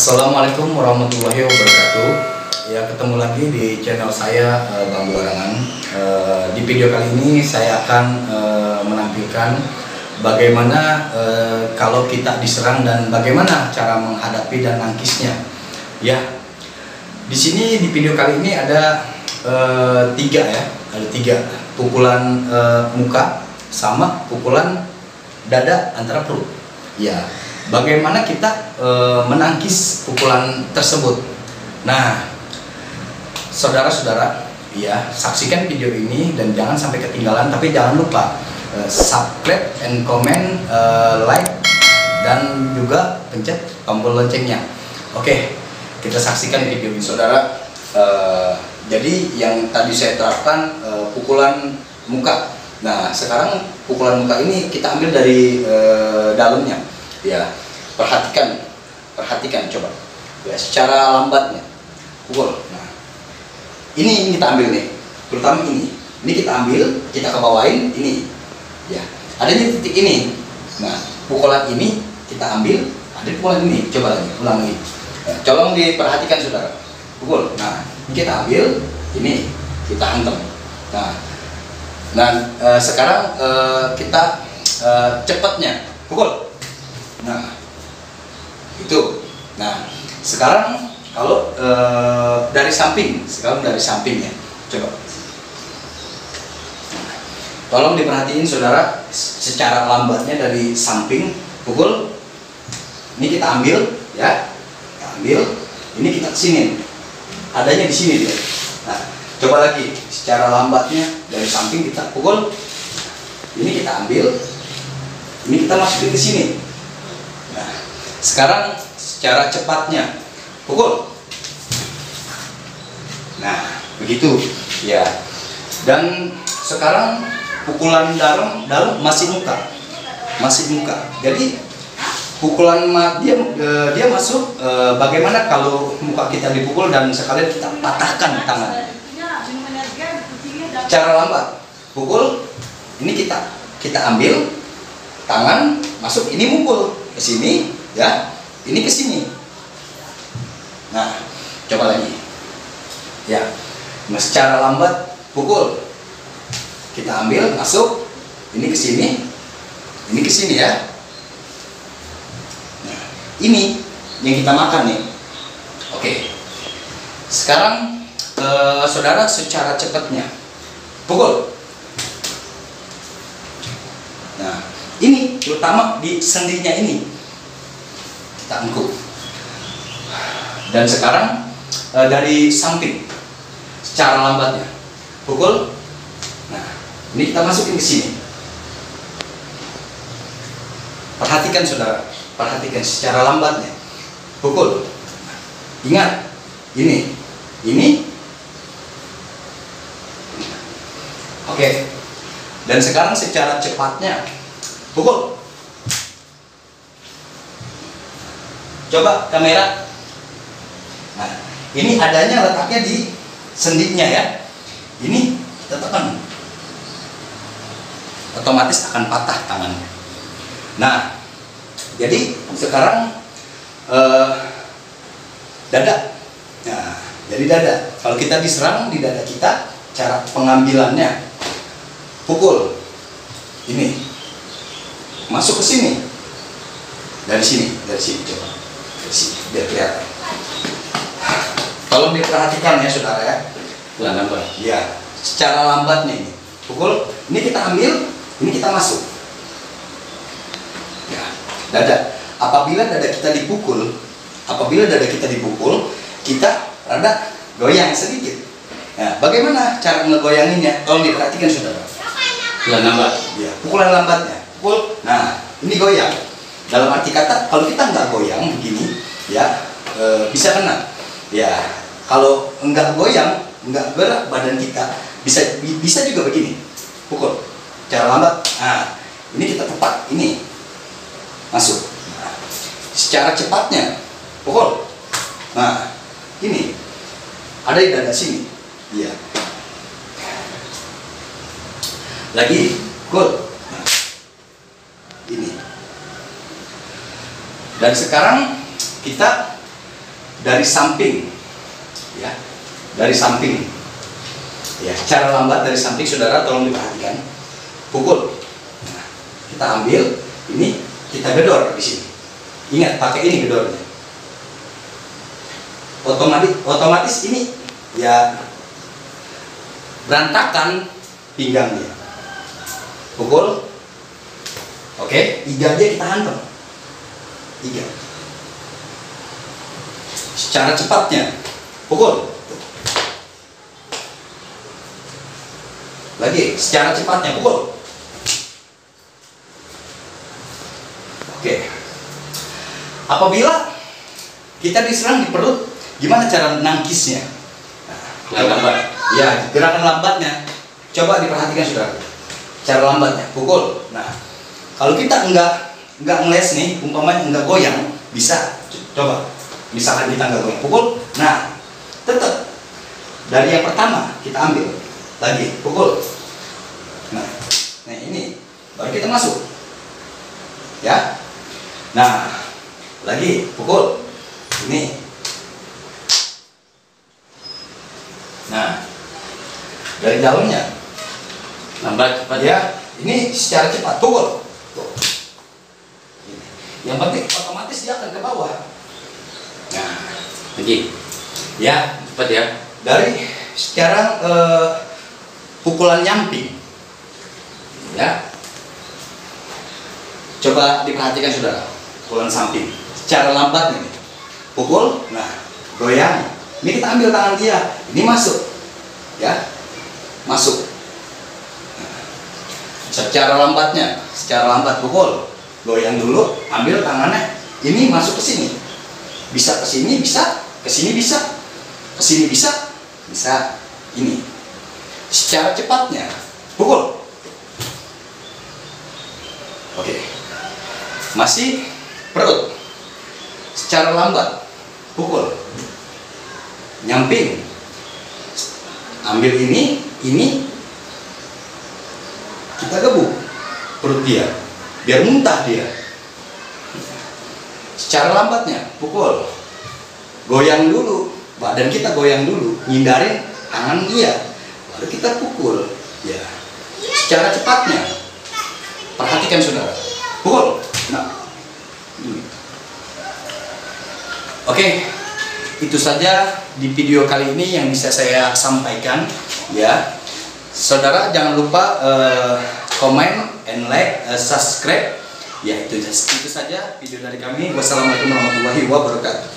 Assalamualaikum warahmatullahi wabarakatuh. Ya, ketemu lagi di channel saya Bambu Barangan. Di video kali ini saya akan menampilkan bagaimana kalau kita diserang dan bagaimana cara menghadapi dan nangkisnya. Ya, di sini di video kali ini ada tiga pukulan muka sama pukulan dada antara perut. Ya. Bagaimana kita menangkis pukulan tersebut? Nah, saudara-saudara, ya, saksikan video ini dan jangan sampai ketinggalan. Tapi jangan lupa subscribe and comment, like, dan juga pencet tombol loncengnya. Oke, kita saksikan video ini, saudara. Jadi yang tadi saya terapkan pukulan muka. Nah, sekarang pukulan muka ini kita ambil dari dalamnya. Ya, perhatikan coba. Ya, secara lambatnya pukul. Nah, ini kita ambil nih, terutama ini kita ambil, kita ke bawain ini. Ya, adanya titik ini. Nah, pukulan ini kita ambil, ada pukulan ini. Coba lagi, ulang lagi. Ya, tolong diperhatikan, saudara. Pukul. Nah, ini kita ambil, ini kita hantam. Nah, sekarang kita cepatnya pukul. Nah, itu. Nah, sekarang kalau dari samping, ya, coba. Tolong diperhatiin, saudara, secara lambatnya dari samping pukul. Ini kita ambil, ya, kita ambil. Ini kita kesini, adanya di sini dia. Nah, coba lagi, secara lambatnya dari samping kita pukul. Ini kita ambil, ini kita masukin ke sini. Nah, sekarang secara cepatnya pukul. Nah, begitu ya. Dan sekarang pukulan dalam masih muka. Jadi pukulan dia masuk, bagaimana kalau muka kita dipukul dan sekalian kita patahkan tangan. Cara lambat pukul, ini kita ambil tangan masuk, ini mukul ke sini, ya, ini ke sini. Nah, coba lagi, ya. Nah, secara lambat pukul, kita ambil masuk, ini ke sini, ya. Nah, ini yang kita makan nih. Oke. Sekarang saudara secara cepatnya pukul. Nah, ini terutama di sendinya ini kita angkut. Dan sekarang dari samping secara lambatnya pukul. Nah, ini kita masukin ke sini. Perhatikan, saudara, perhatikan secara lambatnya pukul. Ingat, ini. Oke. Dan sekarang secara cepatnya pukul. Coba kamera. Nah, ini adanya letaknya di sendinya, ya. Ini kita tekan, otomatis akan patah tangannya. Nah, jadi sekarang dada. Nah, jadi dada. Kalau kita diserang di dada kita, cara pengambilannya pukul. Ini masuk ke sini, dari sini coba, dari sini biar kelihatan. Tolong diperhatikan, ya, saudara, ya. Lambat. Ya, secara lambatnya ini pukul. Ini kita ambil, ini kita masuk. Ya, dada. Apabila dada kita dipukul, kita rada goyang sedikit. Nah, bagaimana cara ngegoyanginnya? Tolong diperhatikan, saudara. Lambat. Ya, pukulan lambatnya. Pukul. Nah, ini goyang. Dalam arti kata, kalau kita nggak goyang begini, ya, bisa kena. Ya, kalau nggak goyang, nggak gerak badan kita, bisa juga begini. Pukul. Cara lambat. Nah, ini kita tepat. Ini masuk. Nah, secara cepatnya pukul. Nah, ini ada di dada sini. Iya. Lagi, pukul. Nah, ini. Dan sekarang kita dari samping, ya, dari samping, ya, cara lambat dari samping, saudara tolong diperhatikan. Pukul. Nah, kita ambil ini, kita gedor di sini. Ingat, pakai ini gedornya. Otomatis ini ya berantakan pinggangnya. Pukul. Oke, iga dia kita hantam. Iga. Secara cepatnya. Pukul. Lagi, secara cepatnya pukul. Oke. Apabila kita diserang di perut, gimana cara nangkisnya? Lambat. Ya, gerakan lambatnya. Coba diperhatikan saudara. Cara lambatnya, pukul. Nah, kalau kita enggak ngeles nih, umpamanya enggak goyang, bisa. Coba. Misalkan kita enggak goyang, pukul. Nah, tetap dari yang pertama kita ambil lagi, pukul. Nah ini baru kita masuk. Ya. Nah, lagi pukul. Ini. Nah, dari dalamnya Lambat, cepat. ya, ini secara cepat pukul. Tuh. Yang penting otomatis dia akan ke bawah. Nah, Lagi. ya, Cepat ya. dari sekarang pukulan nyamping. Ya. Coba diperhatikan saudara, pukulan samping. Secara lambat nih. Pukul, nah, goyang. Ini kita ambil tangan dia, ini masuk. Ya. Masuk. Secara lambatnya, secara lambat pukul, goyang dulu, ambil tangannya, ini masuk ke sini, bisa ke sini, bisa ke sini, bisa ke sini, bisa ini. Secara cepatnya, pukul. Oke, masih perut, secara lambat, pukul, nyamping, ambil ini. Kita gebuk perut dia, biar muntah dia. Secara lambatnya, pukul, goyang dulu, badan kita goyang dulu, hindarin tangan dia, baru kita pukul. Ya, secara cepatnya, perhatikan saudara, pukul. Nah, oke, itu saja di video kali ini yang bisa saya sampaikan. Ya. Saudara jangan lupa comment and like, subscribe. Ya itu saja video dari kami. Wassalamualaikum warahmatullahi wabarakatuh.